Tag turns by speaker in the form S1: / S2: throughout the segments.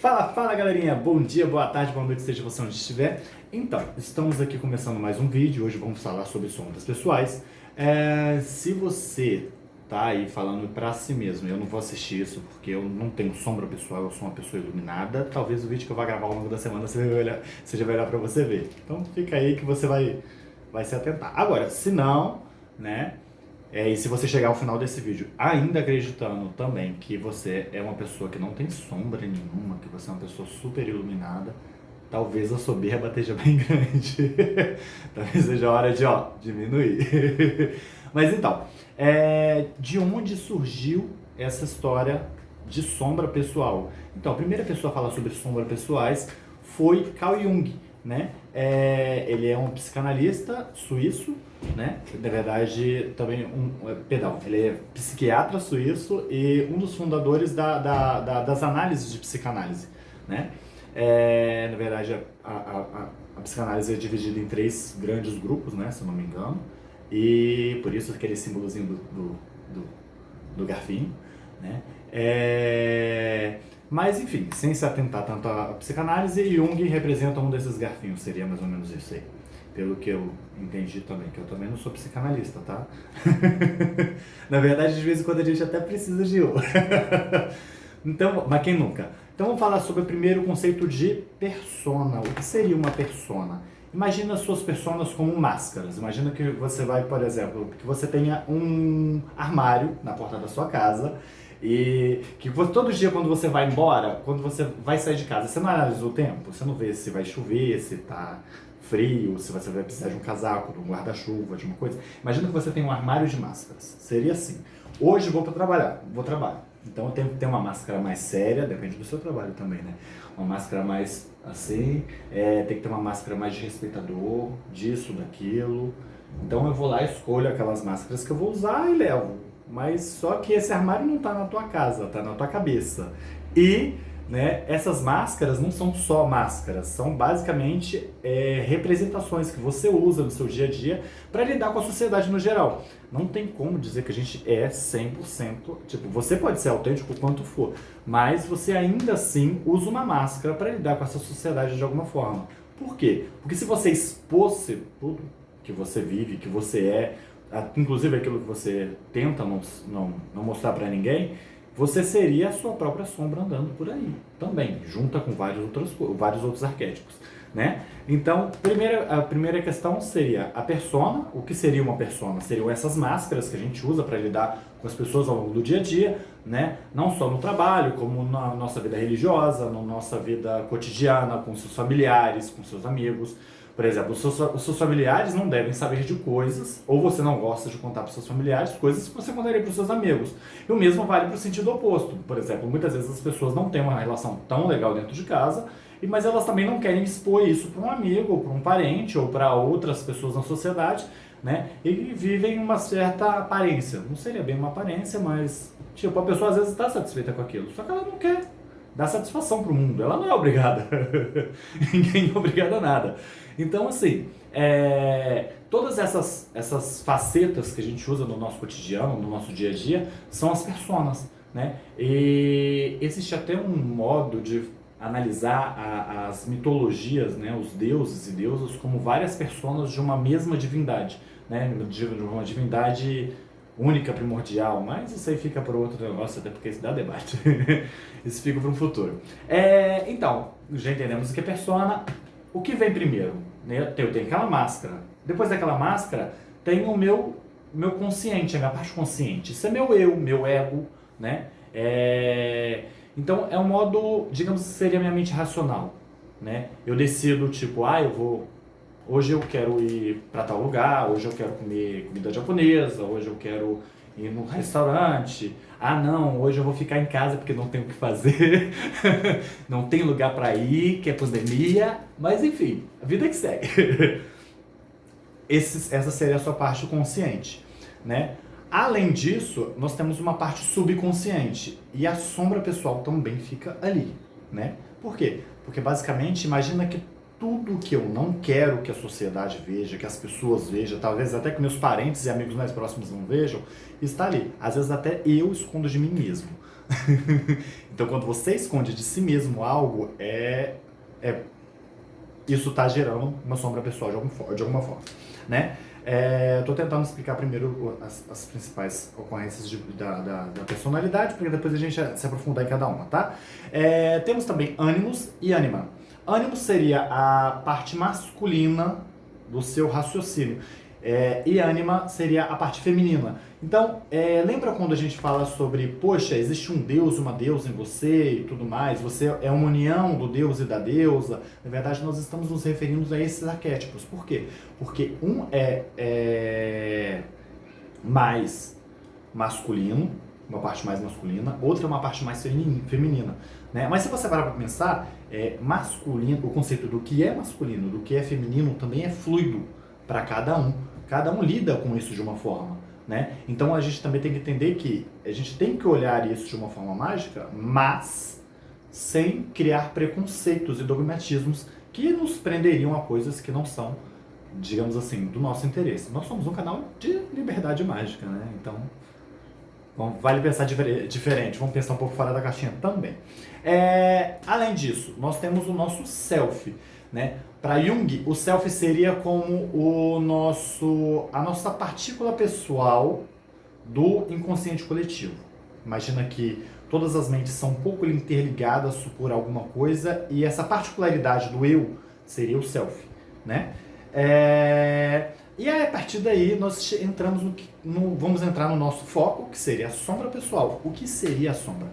S1: Fala galerinha, bom dia, boa tarde, boa noite, seja você onde estiver. Então, estamos aqui começando mais um vídeo, hoje vamos falar sobre sombras pessoais. Se você tá aí falando pra si mesmo, eu não vou assistir isso porque eu não tenho sombra pessoal, eu sou uma pessoa iluminada, talvez o vídeo que eu vou gravar ao longo da semana seja melhor pra você ver. Então fica aí que você vai se atentar. Agora, se não, né? E se você chegar ao final desse vídeo ainda acreditando também que você é uma pessoa que não tem sombra nenhuma, que você é uma pessoa super iluminada, talvez a soberba esteja bem grande. Talvez seja a hora de, diminuir. Mas então, de onde surgiu essa história de sombra pessoal? Então, a primeira pessoa a falar sobre sombras pessoais foi Carl Jung, né? Ele é um psicanalista suíço, né? Na verdade, também ele é psiquiatra suíço e um dos fundadores das análises de psicanálise, né? Na verdade, a psicanálise é dividida em 3 grandes grupos, né? Se eu não me engano, e por isso aquele símbolozinho do garfinho, né? Mas enfim, sem se atentar tanto à psicanálise, Jung representa um desses garfinhos, seria mais ou menos isso aí. Pelo que eu entendi também, que eu também não sou psicanalista, tá? Na verdade, de vez em quando a gente até precisa de um. Então, mas quem nunca? Então vamos falar sobre primeiro o conceito de persona. O que seria uma persona? Imagina as suas personas como máscaras. Imagina que você vai, por exemplo, que você tenha um armário na porta da sua casa e que todo dia quando você vai embora, quando você vai sair de casa, você não analisa o tempo, você não vê se vai chover, se tá frio, se você vai precisar de um casaco, de um guarda-chuva, de uma coisa. Imagina que você tem um armário de máscaras. Seria assim. Hoje vou trabalhar. Então eu tenho que ter uma máscara mais séria, depende do seu trabalho também, né? Uma máscara mais assim, tem que ter uma máscara mais de respeitador, disso, daquilo. Então eu vou lá, escolho aquelas máscaras que eu vou usar e levo. Mas só que esse armário não está na tua casa, está na tua cabeça. E, né, essas máscaras não são só máscaras, são basicamente representações que você usa no seu dia a dia para lidar com a sociedade no geral. Não tem como dizer que a gente é 100%, tipo, você pode ser autêntico quanto for, mas você ainda assim usa uma máscara para lidar com essa sociedade de alguma forma. Por quê? Porque se você expôsse tudo que você vive, que você inclusive aquilo que você tenta não mostrar para ninguém, você seria a sua própria sombra andando por aí, também, junta com vários outros arquétipos, né? Então, a primeira questão seria a persona. O que seria uma persona? Seriam essas máscaras que a gente usa para lidar com as pessoas ao longo do dia a dia, né? Não só no trabalho, como na nossa vida religiosa, na nossa vida cotidiana, com seus familiares, com seus amigos. Por exemplo, os seus familiares não devem saber de coisas, ou você não gosta de contar para os seus familiares coisas que você contaria para os seus amigos. E o mesmo vale para o sentido oposto. Por exemplo, muitas vezes as pessoas não têm uma relação tão legal dentro de casa, mas elas também não querem expor isso para um amigo, ou para um parente, ou para outras pessoas na sociedade, né? E vivem uma certa aparência. Não seria bem uma aparência, mas tipo, a pessoa às vezes está satisfeita com aquilo, só que ela não quer dar satisfação para o mundo. Ela não é obrigada. Ninguém é obrigado a nada. Então, assim, todas essas facetas que a gente usa no nosso cotidiano, no nosso dia a dia, são as personas, né? E existe até um modo de analisar as mitologias, né? Os deuses e deusas como várias personas de uma mesma divindade, né? De uma divindade única, primordial, mas isso aí fica para outro negócio, até porque isso dá debate. Isso fica para um futuro. Então, já entendemos o que é persona. O que vem primeiro? Eu tenho aquela máscara. Depois daquela máscara, tem o meu consciente, a minha parte consciente. Isso é meu eu, meu ego, né? Então, é um modo, digamos que seria a minha mente racional, né? Eu decido, tipo, hoje eu quero ir para tal lugar, hoje eu quero comer comida japonesa, hoje eu quero ir num restaurante. Não, hoje eu vou ficar em casa porque não tenho o que fazer, não tem lugar para ir, que é pandemia, mas enfim, a vida que segue. Essa seria a sua parte consciente, né? Além disso, nós temos uma parte subconsciente e a sombra pessoal também fica ali, né? Por quê? Porque basicamente, imagina que tudo que eu não quero que a sociedade veja, que as pessoas vejam, talvez até que meus parentes e amigos mais próximos não vejam, está ali. Às vezes até eu escondo de mim mesmo, Então, quando você esconde de si mesmo algo, isso está gerando uma sombra pessoal de alguma forma, né? Estou tentando explicar primeiro as principais ocorrências da personalidade, para depois a gente se aprofundar em cada uma, tá? Temos também ânimos e ânima. Ânimo seria a parte masculina do seu raciocínio. E ânima seria a parte feminina. Então, lembra quando a gente fala sobre, poxa, existe um deus, uma deusa em você e tudo mais, você é uma união do deus e da deusa? Na verdade, nós estamos nos referindo a esses arquétipos. Por quê? Porque um é mais masculino, uma parte mais masculina, outra é uma parte mais feminina. Né? Mas se você parar para pensar, masculino, o conceito do que é masculino, do que é feminino, também é fluido para cada um. Cada um lida com isso de uma forma. Né? Então a gente também tem que entender que a gente tem que olhar isso de uma forma mágica, mas sem criar preconceitos e dogmatismos que nos prenderiam a coisas que não são, digamos assim, do nosso interesse. Nós somos um canal de liberdade mágica, né? Então vale pensar diferente, vamos pensar um pouco fora da caixinha também. Além disso, nós temos o nosso self. Né? Para Jung, o self seria como a nossa partícula pessoal do inconsciente coletivo. Imagina que todas as mentes são um pouco interligadas por alguma coisa e essa particularidade do eu seria o self. Né? E aí, a partir daí, nós entramos vamos entrar no nosso foco, que seria a sombra pessoal. O que seria a sombra?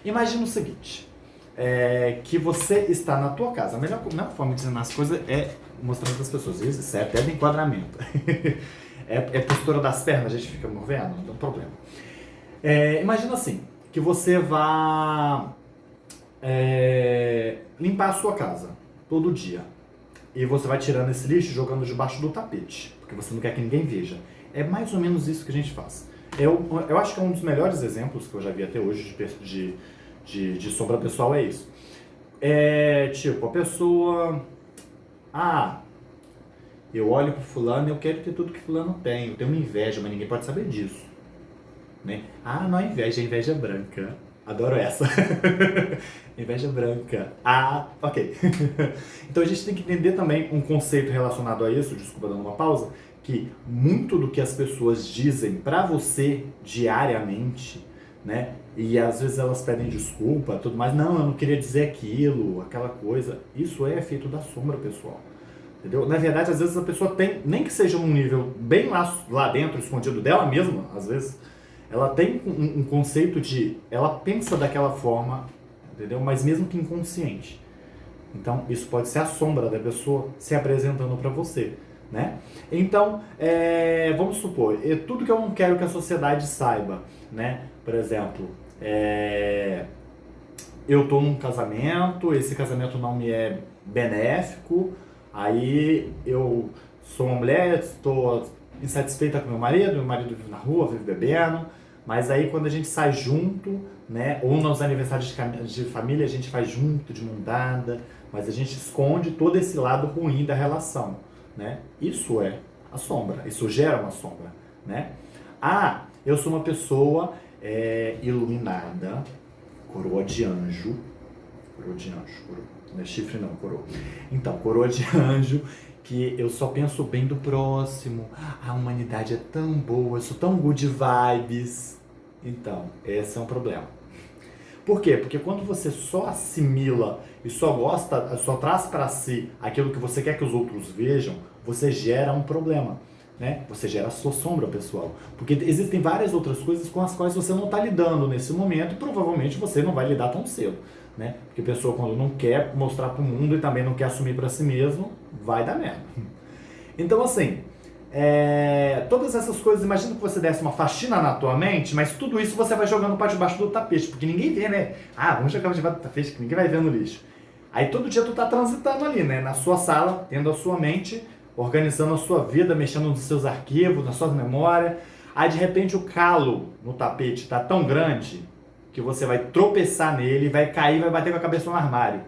S1: Imagina o seguinte... que você está na tua casa. A melhor forma de ensinar as coisas é mostrando para as pessoas. Isso é até de enquadramento. é postura das pernas, a gente fica movendo, não tem problema. Imagina assim, que você vá limpar a sua casa todo dia. E você vai tirando esse lixo e jogando debaixo do tapete, porque você não quer que ninguém veja. É mais ou menos isso que a gente faz. Eu acho que é um dos melhores exemplos que eu já vi até hoje de sombra pessoal é isso. Tipo, a pessoa... eu olho pro fulano e eu quero ter tudo que fulano tem. Eu tenho uma inveja, mas ninguém pode saber disso. Né? Não é inveja, é inveja branca. Adoro essa. Inveja branca. Ok. Então a gente tem que entender também um conceito relacionado a isso, desculpa dando uma pausa, que muito do que as pessoas dizem pra você diariamente, né? E às vezes elas pedem desculpa, tudo mais. Não, eu não queria dizer aquilo, aquela coisa. Isso é efeito da sombra pessoal. Entendeu? Na verdade, às vezes a pessoa tem, nem que seja num nível bem lá dentro, escondido dela mesma, às vezes, ela tem um conceito de... Ela pensa daquela forma, entendeu? Mas mesmo que inconsciente. Então, isso pode ser a sombra da pessoa se apresentando para você. Né? Então, vamos supor, tudo que eu não quero que a sociedade saiba, né? Por exemplo, eu estou num casamento, esse casamento não me é benéfico, aí eu sou uma mulher, estou insatisfeita com meu marido vive na rua, vive bebendo, mas aí quando a gente sai junto, né? Ou nos aniversários de família a gente faz junto, de mão dada, mas a gente esconde todo esse lado ruim da relação. Né? Isso é a sombra, isso gera uma sombra, né? Eu sou uma pessoa iluminada, coroa de anjo, não é chifre não, coroa. Então, coroa de anjo, que eu só penso bem do próximo, a humanidade é tão boa, eu sou tão good vibes. Então, esse é um problema. Por quê? Porque quando você só assimila e só traz para si aquilo que você quer que os outros vejam, você gera um problema, né? Você gera a sua sombra pessoal. Porque existem várias outras coisas com as quais você não está lidando nesse momento e provavelmente você não vai lidar tão cedo, né? Porque a pessoa quando não quer mostrar para o mundo e também não quer assumir para si mesmo, vai dar merda. Então assim... todas essas coisas, imagina que você desse uma faxina na tua mente, mas tudo isso você vai jogando para debaixo do tapete, porque ninguém vê, né? Vamos jogar para debaixo do tapete, que ninguém vai ver no lixo. Aí todo dia tu tá transitando ali, né? Na sua sala, tendo a sua mente, organizando a sua vida, mexendo nos seus arquivos, nas suas memórias. Aí de repente o calo no tapete tá tão grande que você vai tropeçar nele, vai cair, vai bater com a cabeça no armário.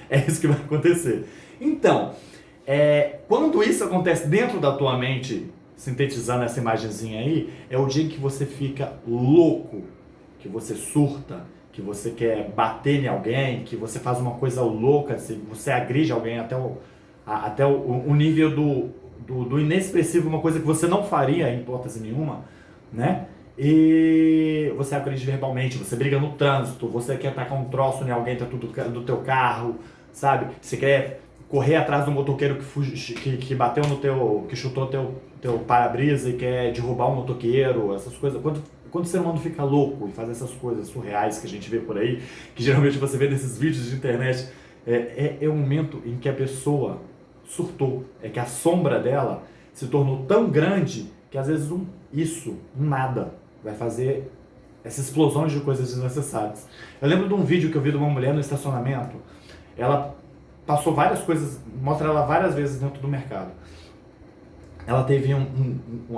S1: É isso que vai acontecer. Então... quando isso acontece dentro da tua mente, sintetizando essa imagenzinha aí, é o dia que você fica louco que você surta, que você quer bater em alguém, que você faz uma coisa louca, você agride alguém até o nível do inexpressivo, uma coisa que você não faria em hipótese nenhuma, né? E você agride verbalmente, você briga no trânsito, você quer tacar um troço em alguém dentro do teu carro, sabe? Você quer correr atrás do motoqueiro que bateu no teu, que chutou teu para-brisa e quer derrubar um motoqueiro, essas coisas. Quando o ser humano fica louco e faz essas coisas surreais que a gente vê por aí, que geralmente você vê nesses vídeos de internet, é o momento em que a pessoa surtou, é que a sombra dela se tornou tão grande que às vezes um nada, vai fazer essa explosão de coisas desnecessárias. Eu lembro de um vídeo que eu vi de uma mulher no estacionamento, ela passou várias coisas, mostra ela várias vezes dentro do mercado. Ela teve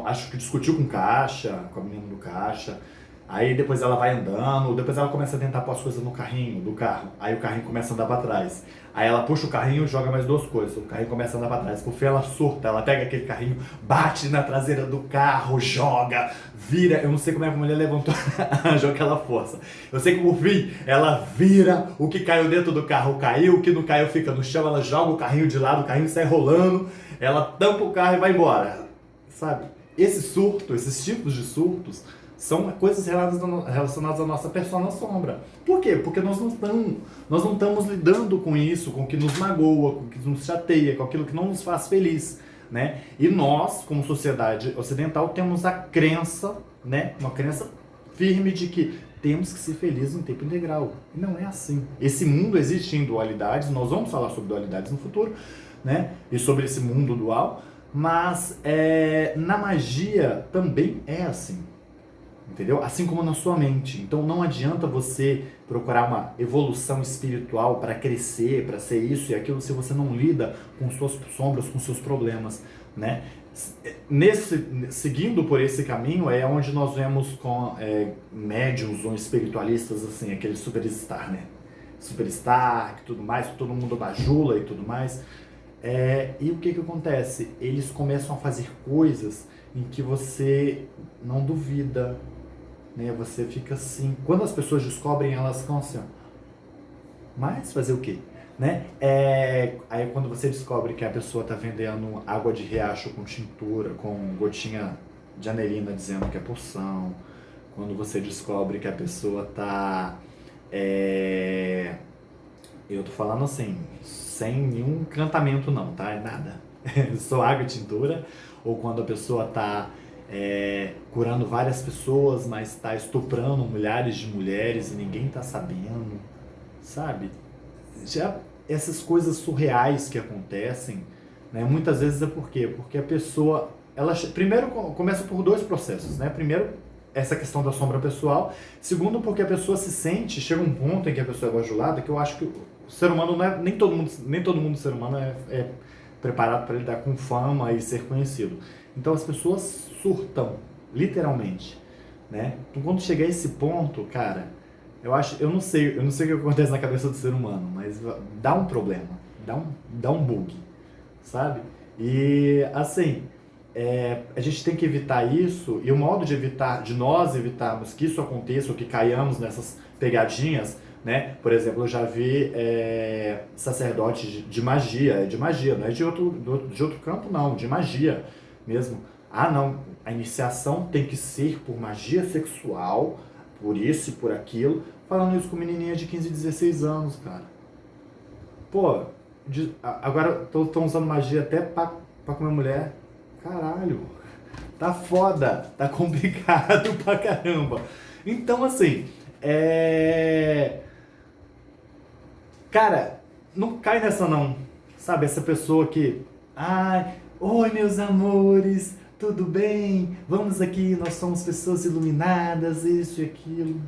S1: acho que discutiu com o caixa, com a menina do caixa, aí depois ela vai andando, depois ela começa a tentar pôr as coisas no carrinho, do carro, aí o carrinho começa a andar para trás. Aí ela puxa o carrinho e joga mais duas coisas, o carrinho começa a andar para trás. Por fim ela surta, ela pega aquele carrinho, bate na traseira do carro, joga, vira, eu não sei como é que a mulher levantou joga aquela força. Eu sei que por fim ela vira, o que caiu dentro do carro caiu, o que não caiu fica no chão, ela joga o carrinho de lado, o carrinho sai rolando, ela tampa o carro e vai embora, sabe? Esses tipos de surtos são coisas relacionadas à nossa persona sombra. Por quê? Porque nós não estamos lidando com isso, com o que nos magoa, com o que nos chateia, com aquilo que não nos faz feliz, né? E nós, como sociedade ocidental, temos a crença, né? Uma crença firme de que temos que ser felizes em tempo integral. E não é assim. Esse mundo existe em dualidades, nós vamos falar sobre dualidades no futuro, né? E sobre esse mundo dual, mas na magia também é assim. Entendeu? Assim como na sua mente. Então não adianta você procurar uma evolução espiritual para crescer, para ser isso e aquilo, se você não lida com suas sombras, com seus problemas, né? Seguindo por esse caminho é onde nós vemos com médiums ou espiritualistas assim, aquele superstar, né? Superstar e tudo mais, todo mundo bajula e tudo mais. E o que acontece? Eles começam a fazer coisas em que você não duvida, né? Você fica assim, quando as pessoas descobrem, elas ficam assim, ó, mas fazer o quê? Né? Aí quando você descobre que a pessoa está vendendo água de riacho com tintura, com gotinha de anelina dizendo que é poção, quando você descobre que a pessoa está, eu tô falando assim, sem nenhum encantamento não, tá? É nada, só água e tintura, ou quando a pessoa está curando várias pessoas, mas está estuprando milhares de mulheres e ninguém está sabendo, sabe? Já essas coisas surreais que acontecem, né, muitas vezes é por quê? Porque a pessoa, ela primeiro começa por dois processos, né? Primeiro, essa questão da sombra pessoal. Segundo, porque a pessoa se sente, chega um ponto em que a pessoa é bajulada, que eu acho que o ser humano não é, nem todo mundo ser humano é preparado para lidar com fama e ser conhecido. Então as pessoas surtam, literalmente, né? Então quando chegar a esse ponto, cara, eu não sei o que acontece na cabeça do ser humano, mas dá um problema, dá um bug, sabe? E assim, a gente tem que evitar isso, e o modo de nós evitarmos que isso aconteça, ou que caiamos nessas pegadinhas, né? Por exemplo, eu já vi sacerdotes de magia, não é de outro campo não, de magia mesmo. Ah não, a iniciação tem que ser por magia sexual, por isso e por aquilo, falando isso com menininha de 15, 16 anos, cara. Pô, agora estão usando magia até pra comer mulher. Caralho, tá foda, tá complicado pra caramba. Então, assim, cara, não cai nessa não, sabe? Essa pessoa que, ai, oi meus amores, tudo bem? Vamos aqui, nós somos pessoas iluminadas, isso e aquilo.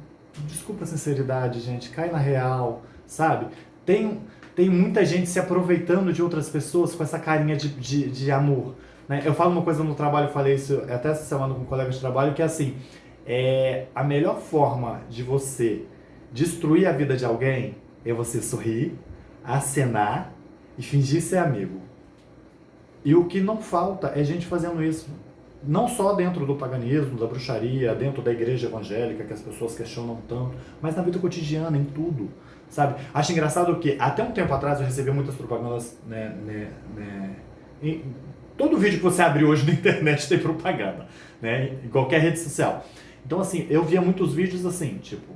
S1: Desculpa a sinceridade, gente, cai na real, sabe? Tem muita gente se aproveitando de outras pessoas com essa carinha de amor, né? Eu falo uma coisa no trabalho, eu falei isso até essa semana com um colega de trabalho, que é assim, a melhor forma de você destruir a vida de alguém é você sorrir, acenar e fingir ser amigo. E o que não falta é gente fazendo isso. não só dentro do paganismo, da bruxaria, dentro da igreja evangélica, que as pessoas questionam tanto, mas na vida cotidiana, em tudo, sabe? Acho engraçado que, até um tempo atrás, eu recebi muitas propagandas, em todo vídeo que você abrir hoje na internet tem propaganda, né? Em qualquer rede social. Então, assim, eu via muitos vídeos assim, tipo,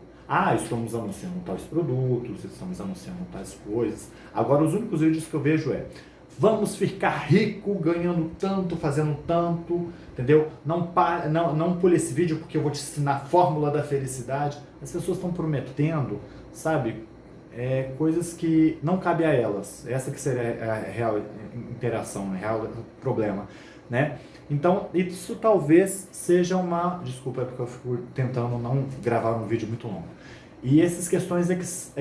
S1: estamos anunciando tais produtos, estamos anunciando tais coisas. Agora, os únicos vídeos que eu vejo vamos ficar rico ganhando tanto, fazendo tanto, entendeu? Não pule esse vídeo porque eu vou te ensinar a fórmula da felicidade. As pessoas estão prometendo, sabe, coisas que não cabe a elas. Essa que seria a real interação, o real problema, né? Então, isso talvez seja uma... Desculpa, é porque eu fico tentando não gravar um vídeo muito longo. E essas questões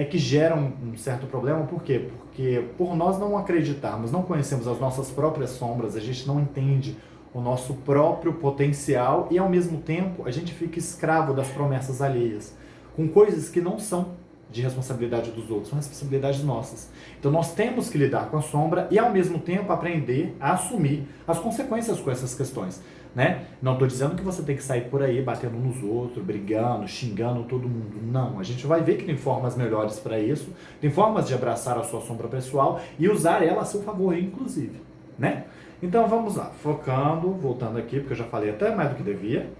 S1: que geram um certo problema, por quê? Porque por nós não acreditarmos, não conhecemos as nossas próprias sombras, a gente não entende o nosso próprio potencial e, ao mesmo tempo, a gente fica escravo das promessas alheias, com coisas que não são de responsabilidade dos outros, são responsabilidades nossas. Então nós temos que lidar com a sombra e, ao mesmo tempo, aprender a assumir as consequências com essas questões, né? Não estou dizendo que você tem que sair por aí batendo nos outros, brigando, xingando todo mundo. Não, a gente vai ver que tem formas melhores para isso, tem formas de abraçar a sua sombra pessoal e usar ela a seu favor, inclusive, né? Então vamos lá, focando, voltando aqui, porque eu já falei até mais do que devia,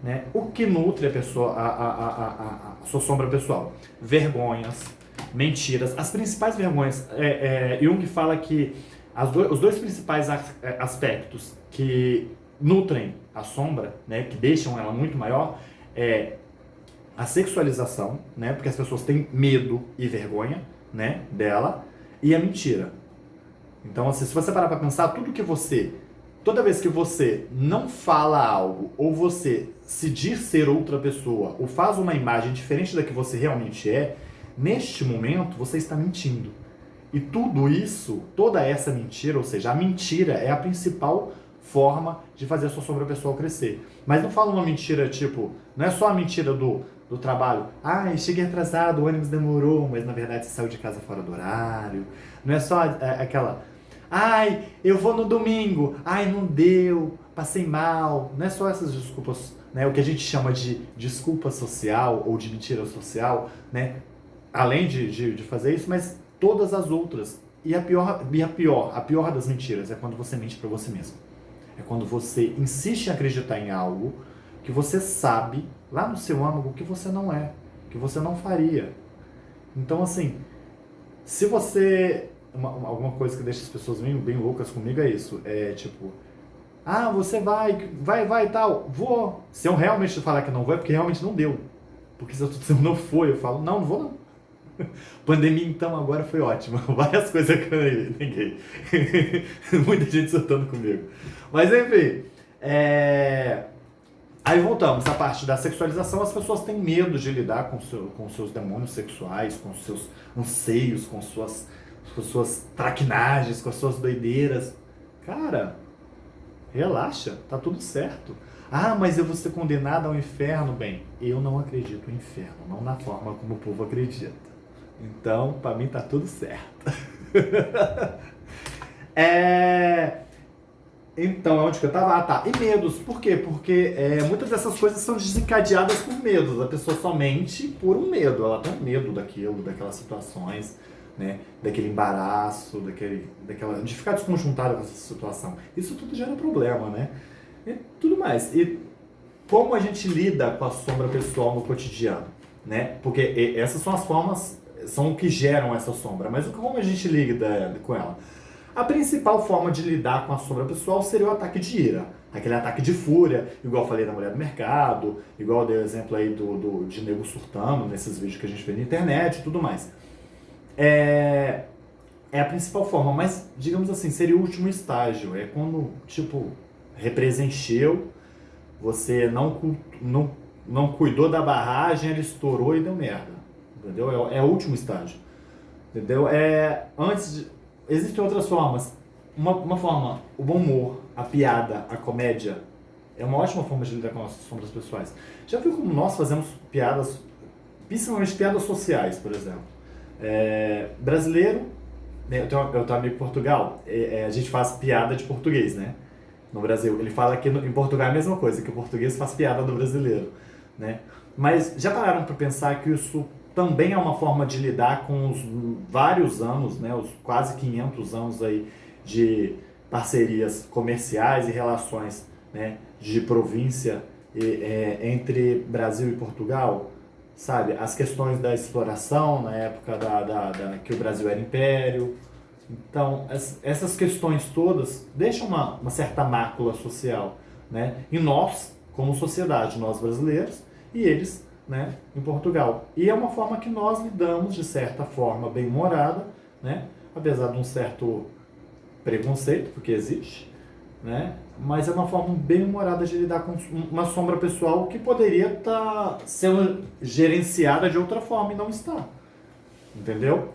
S1: né? O que nutre a pessoa, a sua sombra pessoal? Vergonhas, mentiras. As principais vergonhas, Jung fala que os dois principais aspectos que nutrem a sombra, né, que deixam ela muito maior, é a sexualização, né, porque as pessoas têm medo e vergonha, né, dela, e a mentira. Então, assim, se você parar para pensar, toda vez que você não fala algo, ou você se diz ser outra pessoa, ou faz uma imagem diferente da que você realmente é, neste momento você está mentindo. E tudo isso, toda essa mentira, ou seja, a mentira é a principal forma de fazer a sua sombra pessoal crescer. Mas não fala uma mentira tipo, não é só a mentira do trabalho. Cheguei atrasado, o ônibus demorou, mas na verdade você saiu de casa fora do horário. Não é só aquela, eu vou no domingo, não deu, passei mal. Não é só essas desculpas, né? O que a gente chama de desculpa social ou de mentira social, né? Além de fazer isso, mas todas as outras. E a pior das mentiras é quando você mente para você mesmo. É quando você insiste em acreditar em algo que você sabe, lá no seu âmago, que você não é, que você não faria. Então, assim, se você... alguma coisa que deixa as pessoas bem loucas comigo é isso. É tipo, você vai e tal. Vou. Se eu realmente falar que não vou, é porque realmente não deu. Porque se eu tô dizendo não foi, eu falo, não vou não. Pandemia, então, agora foi ótima. Várias coisas que eu neguei. Muita gente soltando comigo. Mas, enfim. Aí voltamos à parte da sexualização. As pessoas têm medo de lidar com seus demônios sexuais, com seus anseios, com suas traquinagens, com as suas doideiras. Cara, relaxa, tá tudo certo. Mas eu vou ser condenado ao inferno. Bem, eu não acredito no inferno, não na forma como o povo acredita. Então, pra mim tá tudo certo. Então, onde que eu tava? E medos. Por quê? Porque muitas dessas coisas são desencadeadas por medos. A pessoa só mente por um medo. Ela tem um medo daquelas situações, né? Daquele embaraço, de ficar desconjuntada com essa situação. Isso tudo gera problema, né? E tudo mais. E como a gente lida com a sombra pessoal no cotidiano, né? Porque essas são as formas, são o que geram essa sombra. Mas como a gente lida com ela? A principal forma de lidar com a sombra pessoal seria o ataque de ira. Aquele ataque de fúria, igual eu falei da mulher do mercado, igual eu dei o exemplo aí de nego surtando nesses vídeos que a gente vê na internet e tudo mais. É a principal forma, mas, digamos assim, seria o último estágio. É quando, tipo, represa encheu, você não cuidou da barragem, ela estourou e deu merda. Entendeu? É o último estágio. Entendeu? Existem outras formas. Uma forma, o bom humor, a piada, a comédia, é uma ótima forma de lidar com nossas sombras pessoais. Já viu como nós fazemos piadas, principalmente piadas sociais, por exemplo? Brasileiro, né, eu tenho um amigo em Portugal, a gente faz piada de português, né? no Brasil. Ele fala que em Portugal é a mesma coisa, que o português faz piada do brasileiro, né? Mas já pararam para pensar que isso também é uma forma de lidar com os vários anos, né, os quase 500 anos aí de parcerias comerciais e relações, né, de província entre Brasil e Portugal? Sabe, as questões da exploração na época que o Brasil era império. Então, essas questões todas deixam uma certa mácula social, né? E nós, como sociedade, nós brasileiros, e eles, né, em Portugal. E é uma forma que nós lidamos, de certa forma, bem-humorada, né? Apesar de um certo preconceito, porque existe, né? Mas é uma forma bem-humorada de lidar com uma sombra pessoal que poderia estar sendo gerenciada de outra forma e não está. Entendeu?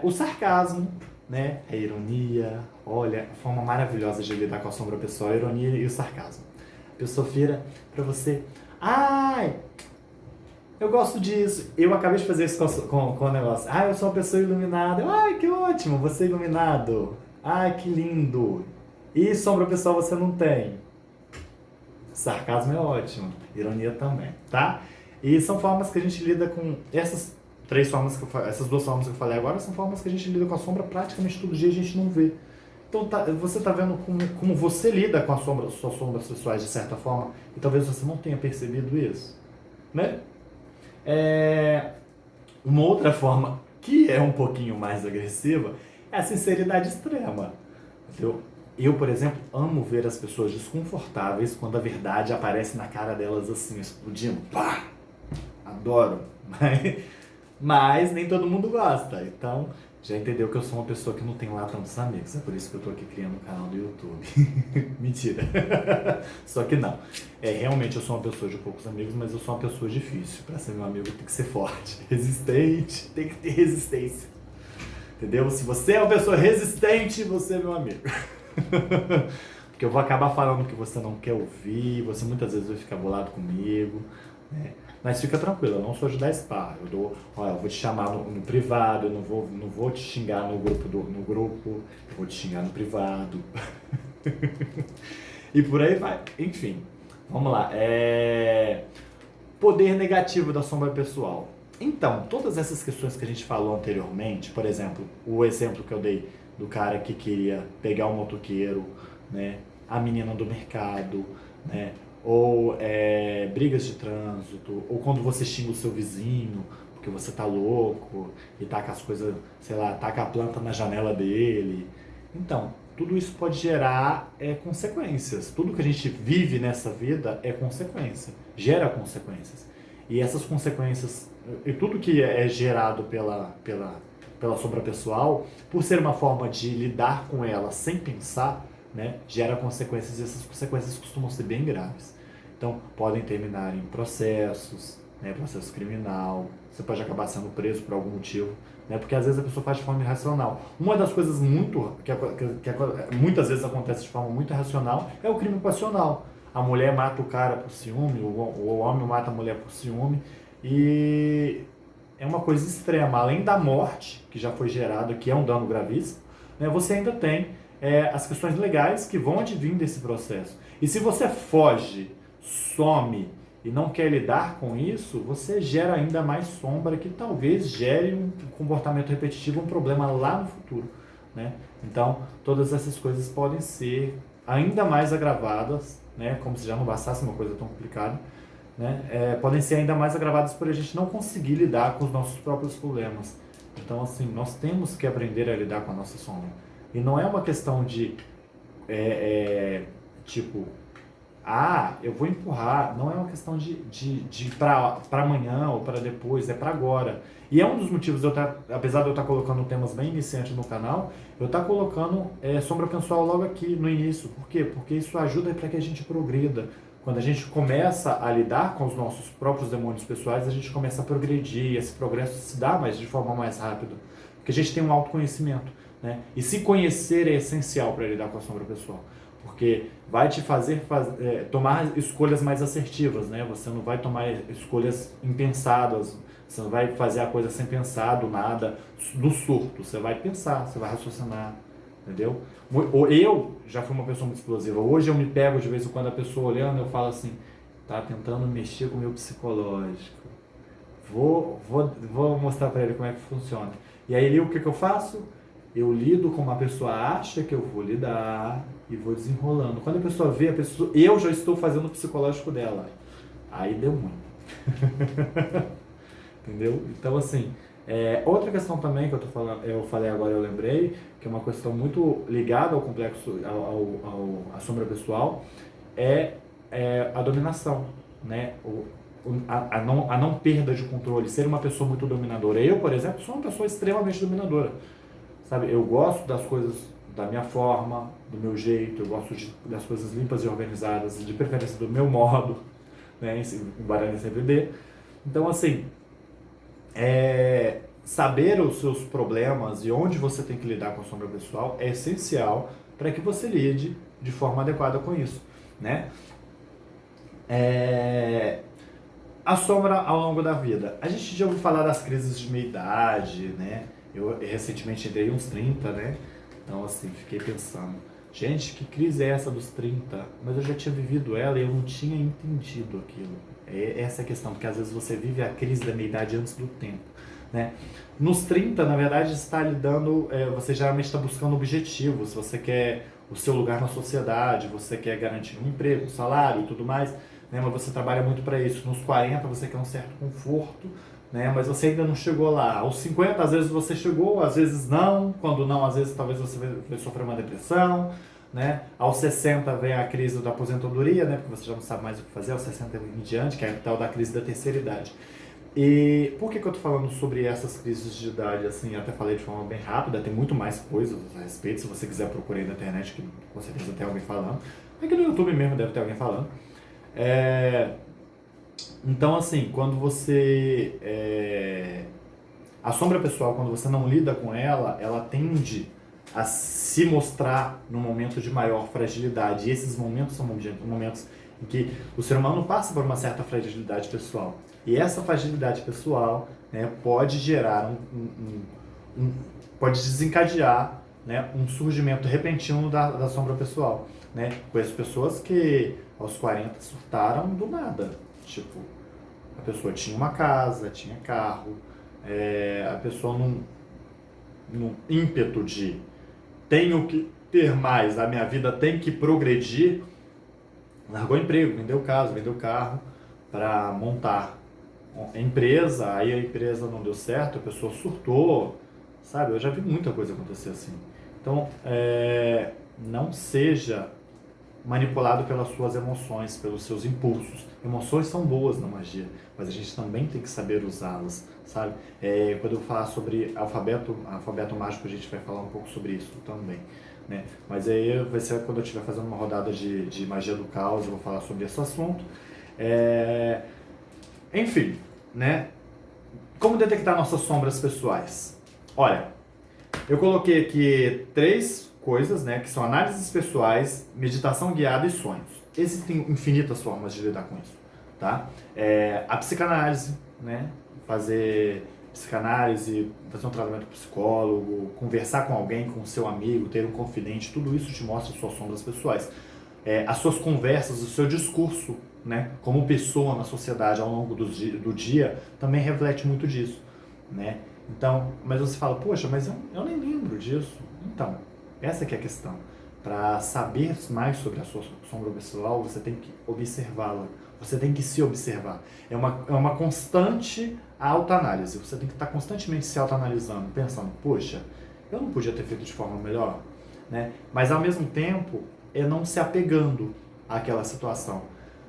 S1: O sarcasmo, né? A ironia, olha, a forma maravilhosa de lidar com a sombra pessoal, a ironia e o sarcasmo. A pessoa vira pra você, ai, eu gosto disso. Eu acabei de fazer isso com o negócio. Ai, eu sou uma pessoa iluminada. Ai, que ótimo, você é iluminado. Ai, que lindo. E sombra pessoal você não tem. Sarcasmo é ótimo, ironia também, tá? E são formas que a gente lida com essas essas duas formas que eu falei agora são formas que a gente lida com a sombra praticamente todo dia e a gente não vê. Então você está vendo como você lida com suas sombras pessoais de certa forma e talvez você não tenha percebido isso, né? Uma outra forma que é um pouquinho mais agressiva é a sinceridade extrema. Entendeu? Eu, por exemplo, amo ver as pessoas desconfortáveis quando a verdade aparece na cara delas assim, explodindo. Pá! Adoro. Mas nem todo mundo gosta. Então, já entendeu que eu sou uma pessoa que não tem lá tantos amigos. É por isso que eu tô aqui criando um canal do YouTube. Mentira. Só que não. Realmente eu sou uma pessoa de poucos amigos, mas eu sou uma pessoa difícil. Para ser meu amigo tem que ser forte, resistente, tem que ter resistência. Entendeu? Se você é uma pessoa resistente, você é meu amigo. Porque eu vou acabar falando que você não quer ouvir, você muitas vezes vai ficar bolado comigo, né? Mas fica tranquilo, eu não sou de dar esparro. Eu vou te chamar no privado, eu não vou te xingar no grupo, eu vou te xingar no privado. E por aí vai. Enfim, vamos lá. Poder negativo da sombra pessoal. Então, todas essas questões que a gente falou anteriormente, por exemplo, o exemplo que eu dei do cara que queria pegar um motoqueiro, né, a menina do mercado, né, ou brigas de trânsito, ou quando você xinga o seu vizinho porque você tá louco e taca as coisas, sei lá, taca a planta na janela dele. Então, tudo isso pode gerar consequências. Tudo que a gente vive nessa vida é consequência, gera consequências. E essas consequências, e tudo que é gerado pela sombra pessoal, por ser uma forma de lidar com ela sem pensar, né, gera consequências e essas consequências costumam ser bem graves. Então, podem terminar em processos, né, processo criminal, você pode acabar sendo preso por algum motivo, né, porque às vezes a pessoa faz de forma irracional. Uma das coisas que muitas vezes acontece de forma muito irracional é o crime passional. A mulher mata o cara por ciúme, o homem mata a mulher por ciúme, e é uma coisa extrema. Além da morte, que já foi gerada, que é um dano gravíssimo, né, você ainda tem as questões legais que vão advir desse processo. E se você foge, some e não quer lidar com isso, você gera ainda mais sombra que talvez gere um comportamento repetitivo, um problema lá no futuro, né? Então, todas essas coisas podem ser ainda mais agravadas, né? Como se já não bastasse uma coisa tão complicada, né? Podem ser ainda mais agravadas por a gente não conseguir lidar com os nossos próprios problemas. Então, assim, nós temos que aprender a lidar com a nossa sombra. E não é uma questão de, tipo, eu vou empurrar. Não é uma questão de para amanhã ou para depois, é para agora. E é um dos motivos, apesar de eu estar colocando temas bem iniciantes no canal, eu estar colocando sombra pessoal logo aqui no início. Por quê? Porque isso ajuda para que a gente progrida. Quando a gente começa a lidar com os nossos próprios demônios pessoais, a gente começa a progredir, esse progresso se dá de forma mais rápida. Porque a gente tem um autoconhecimento, né? E se conhecer é essencial para lidar com a sombra pessoal. Porque vai te fazer tomar escolhas mais assertivas, né? Você não vai tomar escolhas impensadas, você não vai fazer a coisa sem pensar do nada, do surto. Você vai pensar, você vai raciocinar, entendeu? Eu já fui uma pessoa muito explosiva. Hoje eu me pego de vez em quando a pessoa olhando, eu falo assim, tá tentando mexer com o meu psicológico. Vou mostrar para ele como é que funciona. E aí o que eu faço? Eu lido como a pessoa acha que eu vou lidar e vou desenrolando. Quando a pessoa vê, eu já estou fazendo o psicológico dela. Aí deu ruim. Entendeu? Então, assim, outra questão também que eu tô falando, eu falei agora, eu lembrei, que é uma questão muito ligada ao complexo, à sombra pessoal, é a dominação, né? A não perda de controle, ser uma pessoa muito dominadora. Eu, por exemplo, sou uma pessoa extremamente dominadora, sabe? Eu gosto das coisas da minha forma, do meu jeito, eu gosto das coisas limpas e organizadas, de preferência do meu modo, né? Embora nem sempre dê. Então, assim, saber os seus problemas e onde você tem que lidar com a sombra pessoal é essencial para que você lide de forma adequada com isso, né? A sombra ao longo da vida. A gente já ouviu falar das crises de meia-idade, né? Eu recentemente entrei uns 30, né? Então, assim, fiquei pensando, gente, que crise é essa dos 30? Mas eu já tinha vivido ela e eu não tinha entendido aquilo. É essa a questão, porque às vezes você vive a crise da meia-idade antes do tempo, né? Nos 30, na verdade, está lidando, você geralmente está buscando objetivos, você quer o seu lugar na sociedade, você quer garantir um emprego, um salário e tudo mais, né? Mas você trabalha muito para isso. Nos 40 você quer um certo conforto, né? Mas você ainda não chegou lá. Aos 50 às vezes você chegou, às vezes não. Quando não, às vezes talvez você vai sofrer uma depressão, né? Aos 60 vem a crise da aposentadoria, né? Porque você já não sabe mais o que fazer. Aos 60 em diante, que é a tal da crise da terceira idade. E por que eu tô falando sobre essas crises de idade, assim, até falei de forma bem rápida, tem muito mais coisas a respeito, se você quiser procurar aí na internet, que com certeza tem alguém falando. Aqui no YouTube mesmo deve ter alguém falando. Então, assim, quando você... a sombra pessoal, quando você não lida com ela, ela tende a se mostrar num momento de maior fragilidade. E esses momentos são momentos em que o ser humano passa por uma certa fragilidade pessoal. E essa fragilidade pessoal, né, pode gerar pode desencadear, né, um surgimento repentino da sombra pessoal, né? Conheço pessoas que aos 40 surtaram do nada. Tipo, a pessoa tinha uma casa, tinha carro, a pessoa num ímpeto de tenho que ter mais, a minha vida tem que progredir, largou o emprego, vendeu casa, vendeu carro para montar a empresa, aí a empresa não deu certo, a pessoa surtou, sabe? Eu já vi muita coisa acontecer assim. Então, não seja manipulado pelas suas emoções, pelos seus impulsos. Emoções são boas na magia, mas a gente também tem que saber usá-las, sabe? Quando eu falar sobre alfabeto mágico, a gente vai falar um pouco sobre isso também, né? Mas aí vai ser quando eu estiver fazendo uma rodada de magia do caos, eu vou falar sobre esse assunto. Enfim, né? Como detectar nossas sombras pessoais? Olha, eu coloquei aqui 3 coisas, né, que são análises pessoais, meditação guiada e sonhos. Existem infinitas formas de lidar com isso, tá? A psicanálise, né, fazer psicanálise, fazer um tratamento com psicólogo, conversar com alguém, com seu amigo, ter um confidente, tudo isso te mostra suas sombras pessoais. As suas conversas, o seu discurso, né, como pessoa na sociedade ao longo do dia, também reflete muito disso, né? Então, mas você fala, poxa, mas eu nem lembro disso. Então, essa que é a questão. Para saber mais sobre a sua sombra pessoal, você tem que observá-la. Você tem que se observar. É uma constante autoanálise. Você tem que estar constantemente se autoanalisando, pensando, poxa, eu não podia ter feito de forma melhor, né? Mas ao mesmo tempo, não se apegando àquela situação.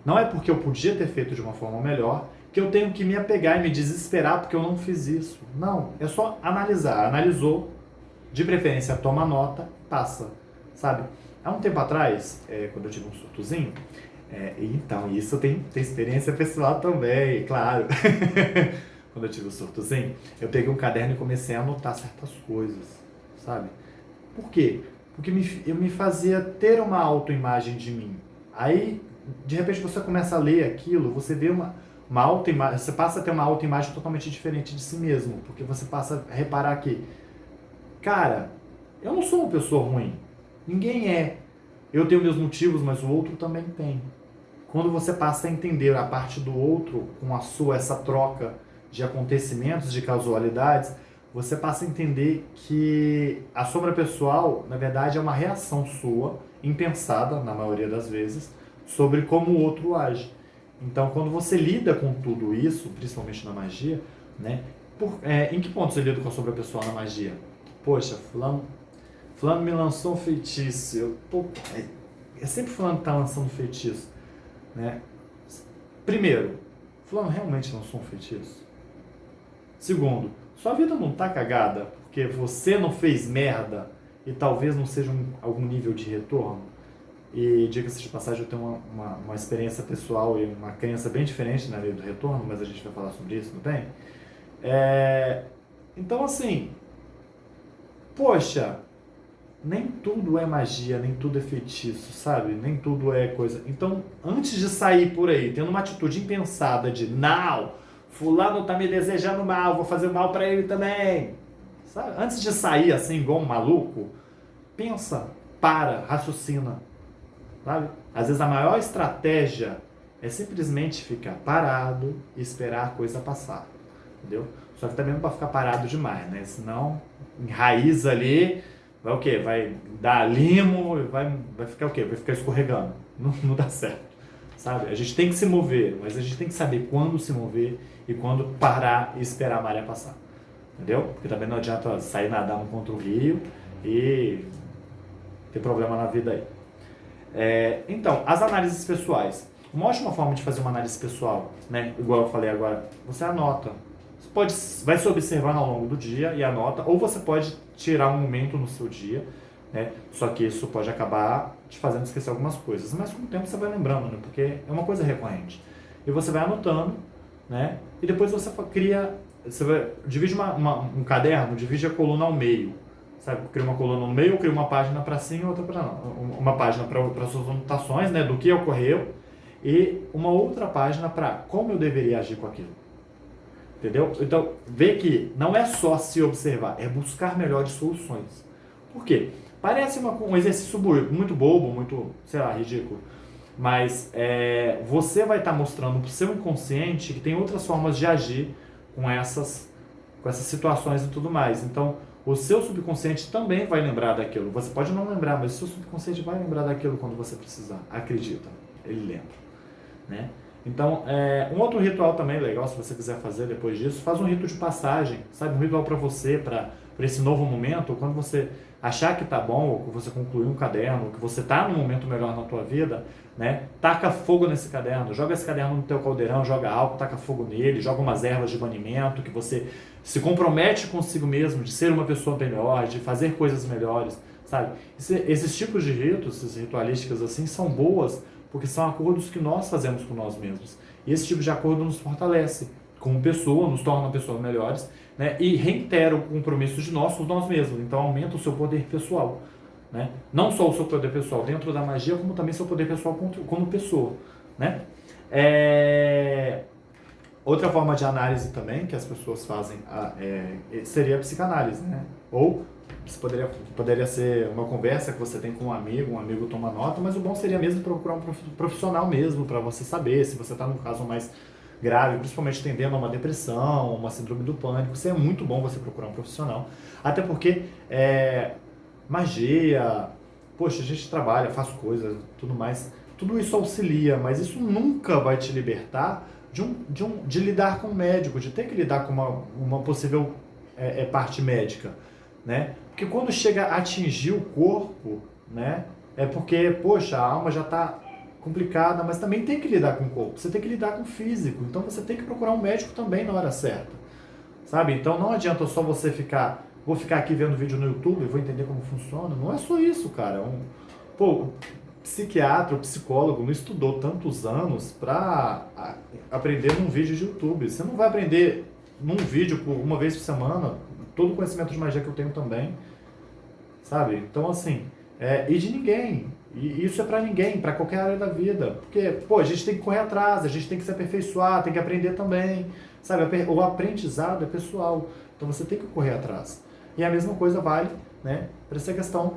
S1: Não é porque eu podia ter feito de uma forma melhor que eu tenho que me apegar e me desesperar porque eu não fiz isso. Não, é só analisar. Analisou, de preferência toma nota, passa, sabe? Há um tempo atrás, quando eu tive um surtozinho, então isso tem experiência pessoal também, claro. Quando eu tive um surtozinho, eu peguei um caderno e comecei a anotar certas coisas, sabe? Por quê? Porque eu me fazia ter uma autoimagem de mim. Aí, de repente, você começa a ler aquilo, você vê uma autoimagem, você passa a ter uma autoimagem totalmente diferente de si mesmo, porque você passa a reparar que, cara, Eu não sou uma pessoa ruim. Ninguém é. Eu tenho meus motivos, mas o outro também tem. Quando você passa a entender a parte do outro com a sua, essa troca de acontecimentos, de casualidades, você passa a entender que a sombra pessoal, na verdade, é uma reação sua, impensada, na maioria das vezes, sobre como o outro age. Então, quando você lida com tudo isso, principalmente na magia, né? Em que ponto você lida com a sombra pessoal na magia? Poxa, fulano me lançou um feitiço. É sempre fulano que está lançando feitiço, né? Primeiro, fulano realmente lançou um feitiço? Segundo, sua vida não tá cagada porque você não fez merda e talvez não seja algum nível de retorno? E diga-se de passagem, eu tenho uma experiência pessoal e uma crença bem diferente na lei do retorno, mas a gente vai falar sobre isso, não tem? Então assim, poxa, nem tudo é magia, nem tudo é feitiço, sabe? Nem tudo é coisa. Então, antes de sair por aí, tendo uma atitude impensada de não, fulano tá me desejando mal, vou fazer mal pra ele também. Sabe? Antes de sair assim, igual um maluco, pensa, raciocina, sabe? Às vezes a maior estratégia é simplesmente ficar parado e esperar a coisa passar, entendeu? Só que também não pode ficar parado demais, né? Senão enraiza ali, vai o quê? Vai dar limo, vai ficar o quê? Vai ficar escorregando. Não dá certo, sabe? A gente tem que se mover, mas a gente tem que saber quando se mover e quando parar e esperar a maré passar, entendeu? Porque também não adianta sair nadando contra o rio e ter problema na vida aí. Então, as análises pessoais. Uma ótima forma de fazer uma análise pessoal, né? Igual eu falei agora, você anota. Vai se observando ao longo do dia e anota, ou você pode tirar um momento no seu dia, né? Só que isso pode acabar te fazendo esquecer algumas coisas, mas com o tempo você vai lembrando, né? Porque é uma coisa recorrente. E você vai anotando, né? E depois você divide um caderno, divide a coluna ao meio, sabe? Cria uma coluna no meio, cria uma página para sim e outra para não. Uma página para suas anotações, né? Do que ocorreu, e uma outra página para como eu deveria agir com aquilo. Entendeu? Então, vê que não é só se observar, é buscar melhores soluções. Por quê? Parece um exercício muito bobo, muito, sei lá, ridículo. Mas você vai estar mostrando para o seu inconsciente que tem outras formas de agir com essas situações e tudo mais. Então, o seu subconsciente também vai lembrar daquilo. Você pode não lembrar, mas o seu subconsciente vai lembrar daquilo quando você precisar. Acredita, ele lembra, né? Então, um outro ritual também legal, se você quiser fazer depois disso, faz um rito de passagem, sabe? Um ritual para você, para esse novo momento, quando você achar que tá bom, ou que você concluiu um caderno, ou que você tá num momento melhor na tua vida, né? Taca fogo nesse caderno, joga esse caderno no teu caldeirão, joga álcool, taca fogo nele, joga umas ervas de banimento, que você se compromete consigo mesmo de ser uma pessoa melhor, de fazer coisas melhores, sabe? Esses tipos de ritos, essas ritualísticas assim, são boas, porque são acordos que nós fazemos com nós mesmos. E esse tipo de acordo nos fortalece como pessoa, nos torna pessoas melhores, né? E reitera o compromisso de nós com nós mesmos. Então aumenta o seu poder pessoal, né? Não só o seu poder pessoal dentro da magia, como também seu poder pessoal como pessoa, né? Outra forma de análise também que as pessoas fazem seria a psicanálise, né? Ou poderia ser uma conversa que você tem com um amigo toma nota, mas o bom seria mesmo procurar um profissional mesmo, para você saber se você está num caso mais grave, principalmente tendendo a uma depressão, uma síndrome do pânico. Isso é muito bom você procurar um profissional, até porque magia, poxa, a gente trabalha, faz coisas, tudo mais, tudo isso auxilia, mas isso nunca vai te libertar de lidar com o médico, de ter que lidar com uma possível parte médica, né? Porque quando chega a atingir o corpo, né? É porque, poxa, a alma já está complicada, mas também tem que lidar com o corpo, você tem que lidar com o físico, então você tem que procurar um médico também na hora certa, sabe? Então não adianta só você vou ficar aqui vendo vídeo no YouTube e vou entender como funciona, não é só isso, cara. Psiquiatra ou psicólogo não estudou tantos anos para aprender num vídeo de YouTube. Você não vai aprender num vídeo por uma vez por semana todo o conhecimento de magia que eu tenho também, sabe? Então, assim, e de ninguém. E isso é para ninguém, para qualquer área da vida. Porque, a gente tem que correr atrás, a gente tem que se aperfeiçoar, tem que aprender também, sabe? O aprendizado é pessoal, então você tem que correr atrás. E a mesma coisa vale, né, para essa questão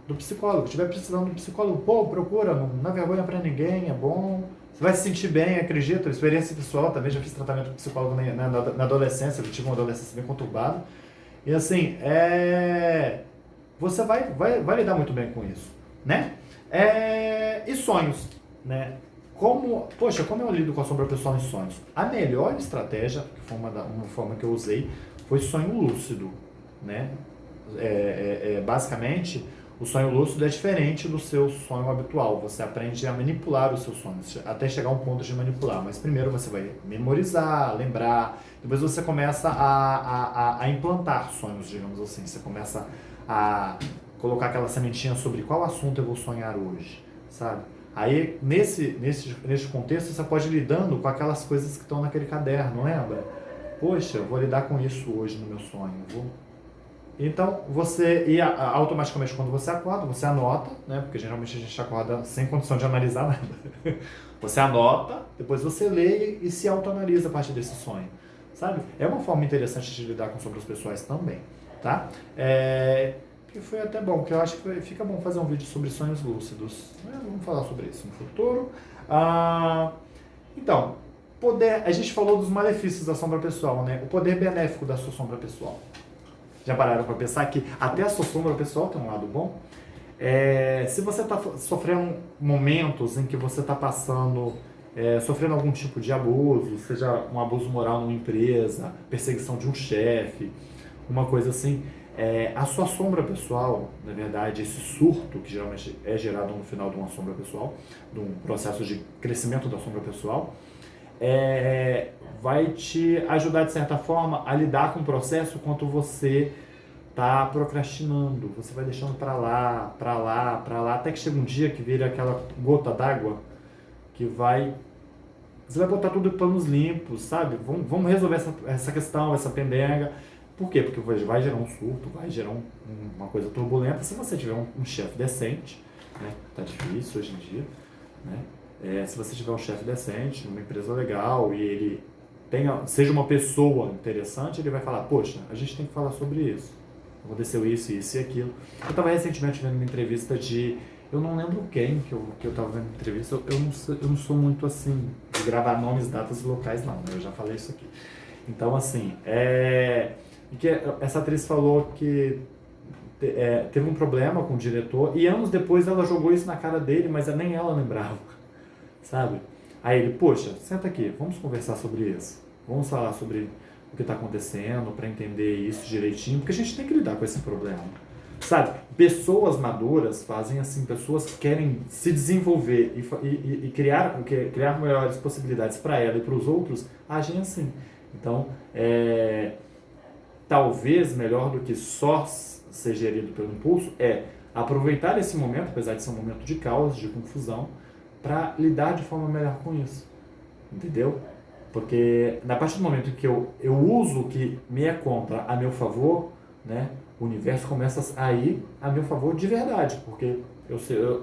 S1: do psicólogo. Se estiver precisando de um psicólogo, pô, procura, não é vergonha para ninguém, é bom. Você vai se sentir bem, acredita, experiência pessoal, também já fiz tratamento com psicólogo na adolescência, eu tive uma adolescência bem conturbada. E assim, você vai lidar muito bem com isso, né? E sonhos, né? Como eu lido com a sombra pessoal em sonhos? A melhor estratégia, que foi uma forma que eu usei, foi sonho lúcido, né? Basicamente, o sonho lúcido é diferente do seu sonho habitual. Você aprende a manipular os seus sonhos, até chegar a um ponto de manipular. Mas primeiro você vai memorizar, lembrar, depois você começa a implantar sonhos, digamos assim. Você começa a colocar aquela sementinha sobre qual assunto eu vou sonhar hoje, sabe? Aí, nesse contexto, você pode ir lidando com aquelas coisas que estão naquele caderno, lembra? Poxa, eu vou lidar com isso hoje no meu sonho. Então, automaticamente, quando você acorda, você anota, né? Porque geralmente a gente acorda sem condição de analisar nada. Você anota, depois você lê e se autoanalisa a partir desse sonho, sabe? É uma forma interessante de lidar com sombras pessoais também, tá? Que foi até bom, que eu acho que fica bom fazer um vídeo sobre sonhos lúcidos. Vamos falar sobre isso no futuro. Então, a gente falou dos malefícios da sombra pessoal, né? O poder benéfico da sua sombra pessoal. Já pararam para pensar que até a sua sombra pessoal tem um lado bom? Se você está sofrendo momentos em que você está sofrendo algum tipo de abuso, seja um abuso moral numa empresa, perseguição de um chefe, uma coisa assim, a sua sombra pessoal, na verdade, esse surto que geralmente é gerado no final de uma sombra pessoal, de um processo de crescimento da sombra pessoal, vai te ajudar, de certa forma, a lidar com o processo enquanto você está procrastinando. Você vai deixando para lá, até que chega um dia que vira aquela gota d'água que você vai botar tudo em panos limpos, sabe? Vamos resolver essa questão, essa pendenga. Por quê? Porque vai gerar um surto, vai gerar uma coisa turbulenta. Se você tiver um chefe decente, né? Tá difícil hoje em dia, né? Se você tiver um chefe decente, numa empresa legal, e ele seja uma pessoa interessante, ele vai falar, poxa, a gente tem que falar sobre isso. Aconteceu isso, isso e aquilo. Eu estava recentemente vendo uma entrevista eu não lembro quem que eu estava vendo entrevista, eu não sou muito assim, de gravar nomes, datas e locais não, né? Eu já falei isso aqui. Então assim, essa atriz falou que teve um problema com o diretor e anos depois ela jogou isso na cara dele, mas nem ela lembrava, sabe? Aí ele, poxa, senta aqui, vamos conversar sobre isso, vamos falar sobre o que está acontecendo para entender isso direitinho, porque a gente tem que lidar com esse problema, sabe? Pessoas maduras fazem assim, pessoas que querem se desenvolver e criar melhores possibilidades para ela e para os outros, agem assim. Então, talvez melhor do que só ser gerido pelo impulso aproveitar esse momento, apesar de ser um momento de caos, de confusão, para lidar de forma melhor com isso, entendeu? Porque na partir do momento que eu uso o que me é contra a meu favor, né, o universo começa a ir a meu favor de verdade, porque eu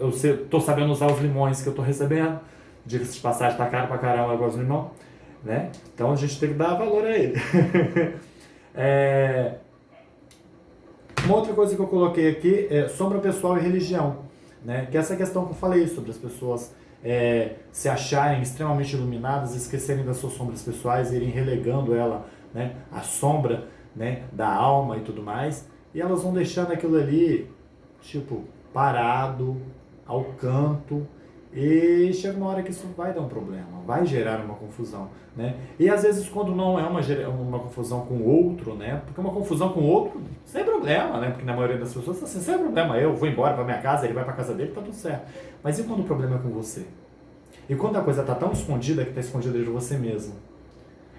S1: estou sabendo usar os limões que eu estou recebendo, diga-se de passagem, tá caro pra caramba agora os limão, né? Então a gente tem que dar valor a ele. Uma outra coisa que eu coloquei aqui é sombra pessoal e religião, né? Que é essa questão que eu falei sobre as pessoas se acharem extremamente iluminadas, esquecerem das suas sombras pessoais, irem relegando ela, né, a sombra, né, da alma e tudo mais, e elas vão deixando aquilo ali, tipo, parado, ao canto, e chega uma hora que isso vai dar um problema, vai gerar uma confusão, né? E às vezes quando não é uma confusão com o outro, né? Porque uma confusão com o outro, sem problema, né? Porque na maioria das pessoas, assim, sem problema, eu vou embora para minha casa, ele vai para casa dele, tá tudo certo. Mas e quando o problema é com você? E quando a coisa tá tão escondida que tá escondida de você mesmo?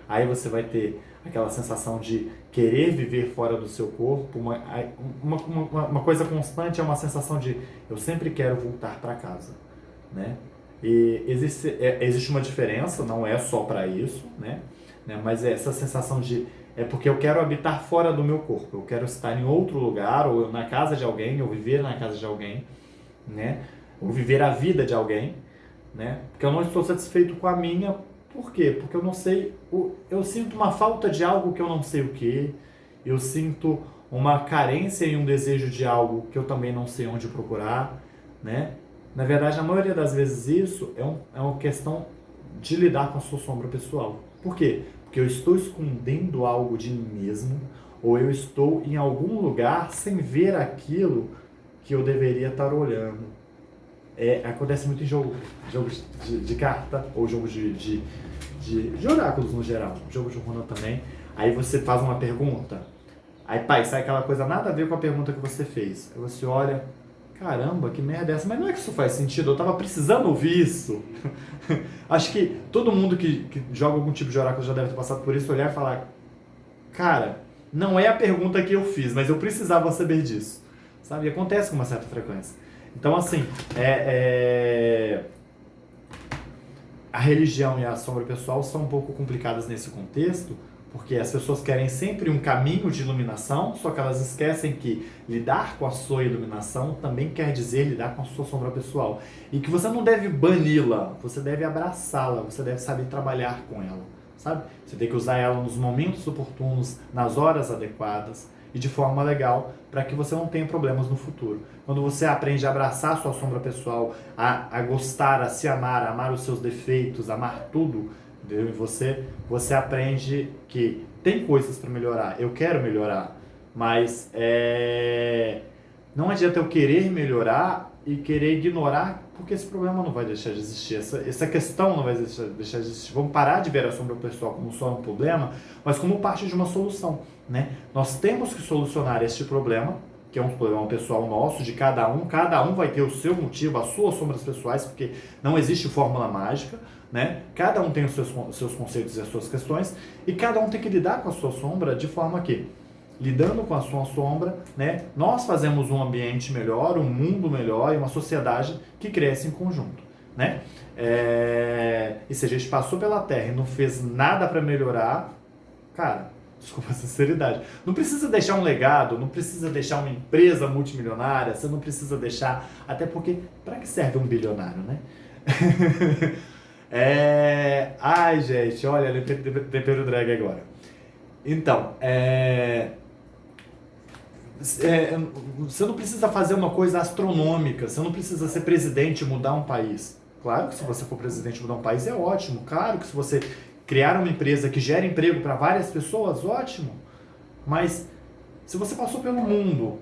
S1: Aí você vai ter aquela sensação de querer viver fora do seu corpo, uma coisa constante é uma sensação de eu sempre quero voltar para casa, né? E existe uma diferença, não é só para isso, né? Mas essa sensação de porque eu quero habitar fora do meu corpo, eu quero estar em outro lugar, ou na casa de alguém, ou viver na casa de alguém, né? Ou viver a vida de alguém, né? Porque eu não estou satisfeito com a minha. Por quê? Porque eu não sei, eu sinto uma falta de algo que eu não sei o que, eu sinto uma carência e um desejo de algo que eu também não sei onde procurar, né? Na verdade, a maioria das vezes isso é uma questão de lidar com a sua sombra pessoal. Por quê? Porque eu estou escondendo algo de mim mesmo, ou eu estou em algum lugar sem ver aquilo que eu deveria estar olhando. Acontece muito em jogos de carta, ou jogos de oráculos no geral, jogo de runa também. Aí você faz uma pergunta, aí pai, sai aquela coisa nada a ver com a pergunta que você fez. Aí você olha, caramba, que merda é essa? Mas não é que isso faz sentido, eu tava precisando ouvir isso. Acho que todo mundo que joga algum tipo de oráculo já deve ter passado por isso, olhar e falar, cara, não é a pergunta que eu fiz, mas eu precisava saber disso. Sabe? E acontece com uma certa frequência. Então, assim, a religião e a sombra pessoal são um pouco complicadas nesse contexto, porque as pessoas querem sempre um caminho de iluminação, só que elas esquecem que lidar com a sua iluminação também quer dizer lidar com a sua sombra pessoal. E que você não deve bani-la, você deve abraçá-la, você deve saber trabalhar com ela, sabe? Você tem que usar ela nos momentos oportunos, nas horas adequadas e de forma legal, para que você não tenha problemas no futuro. Quando você aprende a abraçar a sua sombra pessoal, a gostar, a se amar, a amar os seus defeitos, amar tudo, você aprende que tem coisas para melhorar. Eu quero melhorar, mas não adianta eu querer melhorar e querer ignorar, porque esse problema não vai deixar de existir, essa questão não vai deixar de existir. Vamos parar de ver a sombra pessoal como só um problema, mas como parte de uma solução, né? Nós temos que solucionar este problema, que é um problema pessoal nosso, de cada um vai ter o seu motivo, as suas sombras pessoais, porque não existe fórmula mágica, né? Cada um tem os seus conceitos e as suas questões, e cada um tem que lidar com a sua sombra de forma que, lidando com a sua sombra, né, nós fazemos um ambiente melhor, um mundo melhor e uma sociedade que cresce em conjunto, né? E se a gente passou pela Terra e não fez nada para melhorar, cara, desculpa a sinceridade, não precisa deixar um legado, não precisa deixar uma empresa multimilionária, você não precisa deixar, até porque, para que serve um bilionário, né? Ai, gente, olha, tempero drag agora. Então, você não precisa fazer uma coisa astronômica, você não precisa ser presidente e mudar um país. Claro que se você for presidente e mudar um país é ótimo, claro que se você criar uma empresa que gera emprego para várias pessoas, ótimo. Mas se você passou pelo mundo,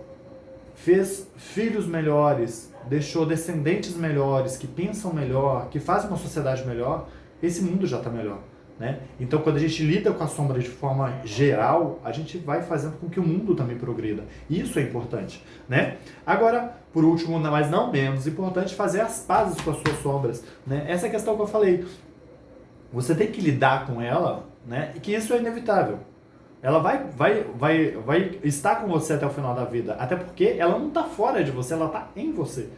S1: fez filhos melhores, deixou descendentes melhores, que pensam melhor, que fazem uma sociedade melhor, esse mundo já está melhor, né? Então, quando a gente lida com a sombra de forma geral, a gente vai fazendo com que o mundo também progrida. Isso é importante, né? Agora, por último, mas não menos importante, fazer as pazes com as suas sombras, né? Essa é a questão que eu falei. Você tem que lidar com ela, né? E que isso é inevitável. Ela vai estar com você até o final da vida. Até porque ela não está fora de você, ela está em você.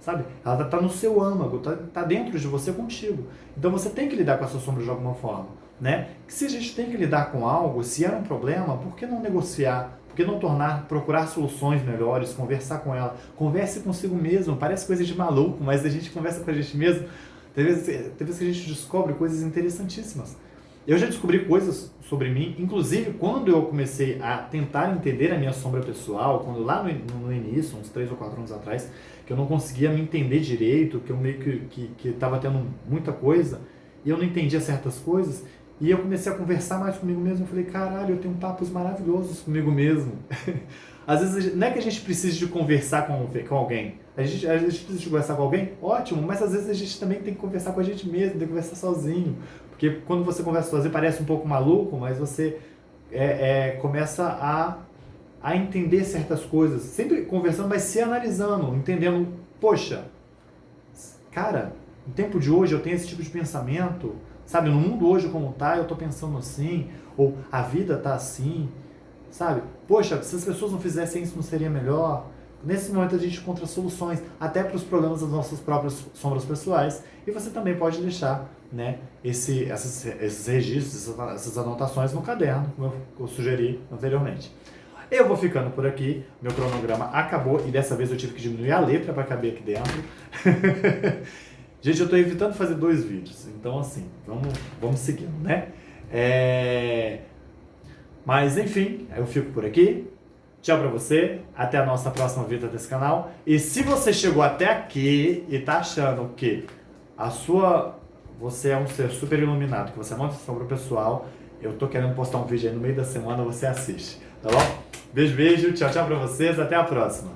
S1: Sabe? Ela está no seu âmago, está dentro de você contigo. Então você tem que lidar com essa sombra de alguma forma, né? Que se a gente tem que lidar com algo, se era um problema, por que não negociar? Por que não procurar soluções melhores, conversar com ela? Converse consigo mesmo, parece coisa de maluco, mas a gente conversa com a gente mesmo. Tem vezes que a gente descobre coisas interessantíssimas. Eu já descobri coisas sobre mim, inclusive quando eu comecei a tentar entender a minha sombra pessoal, quando lá no início, uns 3 ou 4 anos atrás, que eu não conseguia me entender direito, que eu meio que estava tendo muita coisa, e eu não entendia certas coisas, e eu comecei a conversar mais comigo mesmo, eu falei, caralho, eu tenho papos maravilhosos comigo mesmo. Às vezes, não é que a gente precise de conversar com alguém, a gente precisa de conversar com alguém, ótimo, mas às vezes a gente também tem que conversar com a gente mesmo, tem que conversar sozinho, porque quando você conversa sozinho parece um pouco maluco, mas você começa a entender certas coisas, sempre conversando, mas se analisando, entendendo, poxa, cara, no tempo de hoje eu tenho esse tipo de pensamento, sabe, no mundo hoje como tá, eu tô pensando assim, ou a vida tá assim, sabe, poxa, se as pessoas não fizessem isso não seria melhor? Nesse momento a gente encontra soluções até para os problemas das nossas próprias sombras pessoais, e você também pode deixar, né, esses registros, essas anotações no caderno, como eu sugeri anteriormente. Eu vou ficando por aqui, meu cronograma acabou e dessa vez eu tive que diminuir a letra para caber aqui dentro. Gente, eu estou evitando fazer 2 vídeos, então assim, vamos seguindo, né? Mas enfim, eu fico por aqui. Tchau pra você, até a nossa próxima visita desse canal. E se você chegou até aqui e tá achando que você é um ser super iluminado, que você não se pro pessoal, eu tô querendo postar um vídeo aí no meio da semana, você assiste, tá bom? Beijo, beijo, tchau, tchau pra vocês, até a próxima.